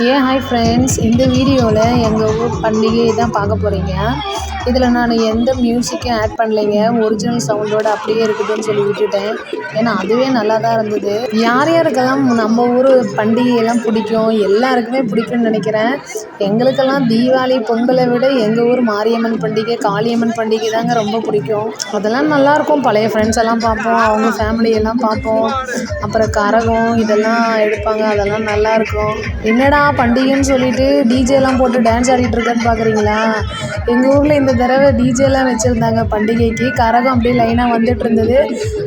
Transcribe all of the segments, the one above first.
Hi friends, இந்த வீடியோவில் எங்கள் ஊர் பண்டிகை தான் பார்க்க போகிறீங்க. இதில் நான் எந்த மியூசிக்கும் ஆட் பண்ணலைங்க. ஒரிஜினல் சவுண்டோடு அப்படியே இருக்குதுன்னு சொல்லி விட்டுட்டேன். ஏன்னா அதுவே நல்லா தான் இருந்தது. யார் யாருக்கெல்லாம் நம்ம ஊர் பண்டிகையெல்லாம் பிடிக்கும், எல்லாருக்குமே பிடிக்கும்னு நினைக்கிறேன். எங்களுக்கெல்லாம் தீபாவளி பொங்கலை விட எங்கள் ஊர் மாரியம்மன் பண்டிகை, காளியம்மன் பண்டிகை தாங்க ரொம்ப பிடிக்கும். அதெல்லாம் நல்லாயிருக்கும். பழைய ஃப்ரெண்ட்ஸ் எல்லாம் பார்ப்போம், அவங்க ஃபேமிலியெல்லாம் பார்ப்போம். அப்புறம் கரகம் இதெல்லாம் எடுப்பாங்க, அதெல்லாம் நல்லாயிருக்கும். என்னடா பண்டிகைன்னு சொல்லிட்டு டிஜேலாம் போட்டு டான்ஸ் ஆடிட்டு இருக்கேன்னு பார்க்குறீங்களா? எங்கள் ஊரில் இந்த தடவை டிஜேலாம் வச்சுருந்தாங்க. பண்டிகைக்கு கரகம் அப்படியே லைனாக வந்துட்டு இருந்தது.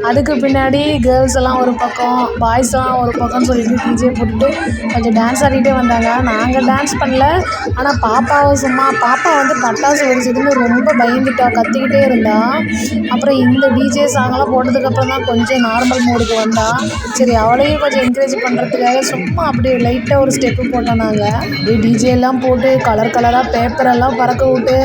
அதுக்கு பின்னாடி கேர்ள்ஸ் எல்லாம் ஒரு பக்கம், பாய்ஸ் எல்லாம் ஒரு பக்கம்னு சொல்லிட்டு டிஜே போட்டுட்டு கொஞ்சம் டான்ஸ் ஆடிட்டே வந்தாங்க. நாங்கள் டான்ஸ் பண்ணல, ஆனால் பாப்பா வந்து பட்டாசு வெடிச்சதுன்னு ரொம்ப பயந்துட்டா, கத்திக்கிட்டே இருந்தா. அப்புறம் இந்த டிஜே சாங்கெல்லாம் போட்டதுக்கப்புறம் தான் கொஞ்சம் நார்மல் மோடுக்கு வந்தா. சரி, அவளையும் கொஞ்சம் என்கரேஜ் பண்ணுறதுக்காக சும்மா அப்படியே லைட்டாக ஒரு ஸ்டெப்பு போட்டோம். நாங்கள் அப்படியே டிஜேலாம் போட்டு கலர் கலராக பேப்பரெல்லாம் பறக்க விட்டு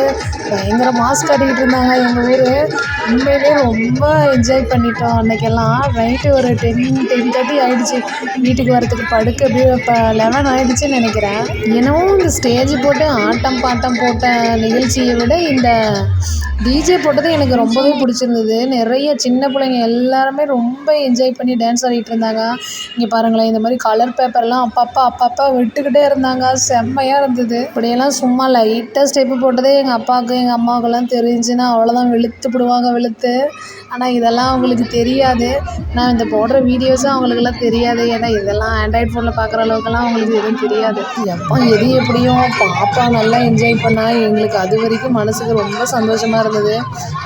பயங்கர மாஸ் காட்டிக்கிட்டு இருந்தாங்க. எங்கள் ஊர் உண்மையிலே ரொம்ப என்ஜாய் பண்ணிட்டோம். அன்றைக்கெல்லாம் நைட்டு ஒரு 10:30 ஆகிடுச்சு வீட்டுக்கு வரத்துக்கு. படுக்க அப்படியே இப்போ 11 ஆகிடுச்சின்னு நினைக்கிறேன். என்னவோ இந்த ஸ்டேஜ் போட்டு ஆட்டம் பாட்டம் போட்ட நிகழ்ச்சியை விட இந்த டிஜே போட்டது எனக்கு ரொம்பவே பிடிச்சிருந்தது. நிறைய சின்ன பிள்ளைங்க எல்லாருமே ரொம்ப என்ஜாய் பண்ணி டான்ஸ் ஆடிட்டு இருந்தாங்க. இங்கே பாருங்களேன், இந்த மாதிரி கலர் பேப்பர்லாம் அப்பப்போ விட்டுக்கிட்டே இருந்தாங்க. செம்மையாக இருந்தது. இப்படியெல்லாம் சும்மா லைட்டாக ஸ்டெப்பு போட்டதே எங்கள் அப்பாவுக்கு எங்கள் அம்மாவுக்கெல்லாம் தெரிஞ்சுன்னா அவ்வளோதான், வெளுத்து. ஆனால் இதெல்லாம் அவங்களுக்கு தெரியாது. நான் இந்த போடுற வீடியோஸும் அவங்களுக்கெல்லாம் தெரியாது. ஏன்னா இதெல்லாம் ஆண்ட்ராய்ட் ஃபோனில் பார்க்குற அளவுக்குலாம் அவங்களுக்கு எதுவும் தெரியாது. எது எப்படியும் பாப்பா நல்லா என்ஜாய் பண்ணால் எங்களுக்கு அது வரைக்கும் மனசுக்கு ரொம்ப சந்தோஷமாக இருந்தது.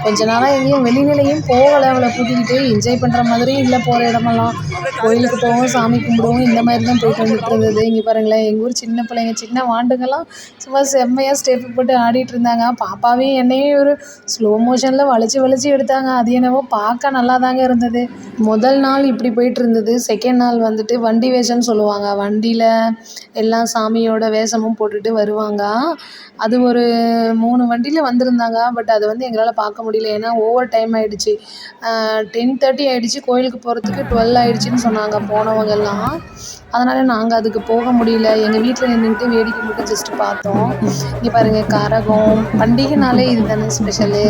கொஞ்ச நாளாக எங்கேயும் வெளிநிலையும் போகலை. அவளை கூட்டிக்கிட்டு என்ஜாய் பண்ணுற மாதிரியும் இல்லை. போகிற இடமெல்லாம் கோயிலுக்கு போவோம், சாமி கும்பிடுவோம், இந்த மாதிரி தான் போயிட்டு வந்துட்டு இருந்தது. இங்கே பாருங்களேன், எங்கள் ஊர் சின்ன பிள்ளைங்க, சின்ன வாண்டுங்கெல்லாம் சும்மா செம்மையாக ஸ்டெப்பு போட்டு ஆடிட்டு இருந்தாங்க. பாப்பாவையும் என்னையும் ஒரு ஸ்லோ மோஷனில் வளைச்சி எடுத்தாங்க. அது என்னவோ பார்க்க நல்லா தாங்க இருந்தது. முதல் நாள் இப்படி போயிட்டு இருந்தது. செகண்ட் நாள் வந்துட்டு வண்டி வேஷம்னு சொல்லுவாங்க. வண்டியில் எல்லாம் சாமியோட வேஷமும் போட்டுட்டு வருவாங்க. அது ஒரு 3 வண்டியில் வந்திருந்தாங்க. பட் அது வந்து எங்களால் பார்க்க முடியல. ஏன்னா ஓவர் டைம் ஆகிடுச்சு. 10:30 ஆகிடுச்சு. கோயிலுக்கு போகிறதுக்கு 12 ஆகிடுச்சின்னு சொன்னாங்க போனவங்கெல்லாம். அதனால் நாங்கள் அதுக்கு போக முடியல. எங்கள் வீட்டில் நின்றுக்கிட்டு வேடிக்கை மட்டும் ஜஸ்ட்டு பார்த்தோம். இங்கே பாருங்கள், கரகம் பண்டிகைனாலே இது தானே ஸ்பெஷலு.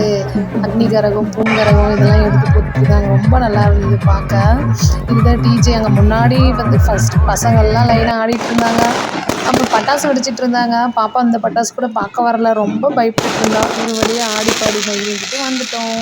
அக்னி கரகம், பூங்கரகம் இதெல்லாம் எடுத்து போட்டுருந்தாங்க. ரொம்ப நல்லா இருந்தது பார்க்க. இதுதான் டிஜே. அங்கே முன்னாடி வந்து ஃபஸ்ட்டு பசங்கள்லாம் லைனாக ஆடிட்டு இருந்தாங்க. அப்புறம் பட்டாசு வெடிச்சிட்டு இருந்தாங்க. பாப்பா அந்த பட்டாசு கூட பார்க்க வரல, ரொம்ப பயப்பட்டு இருந்தா. ஒரு வழியாக ஆடி பாடி மகிழ்ந்துட்டு வந்துட்டோம்.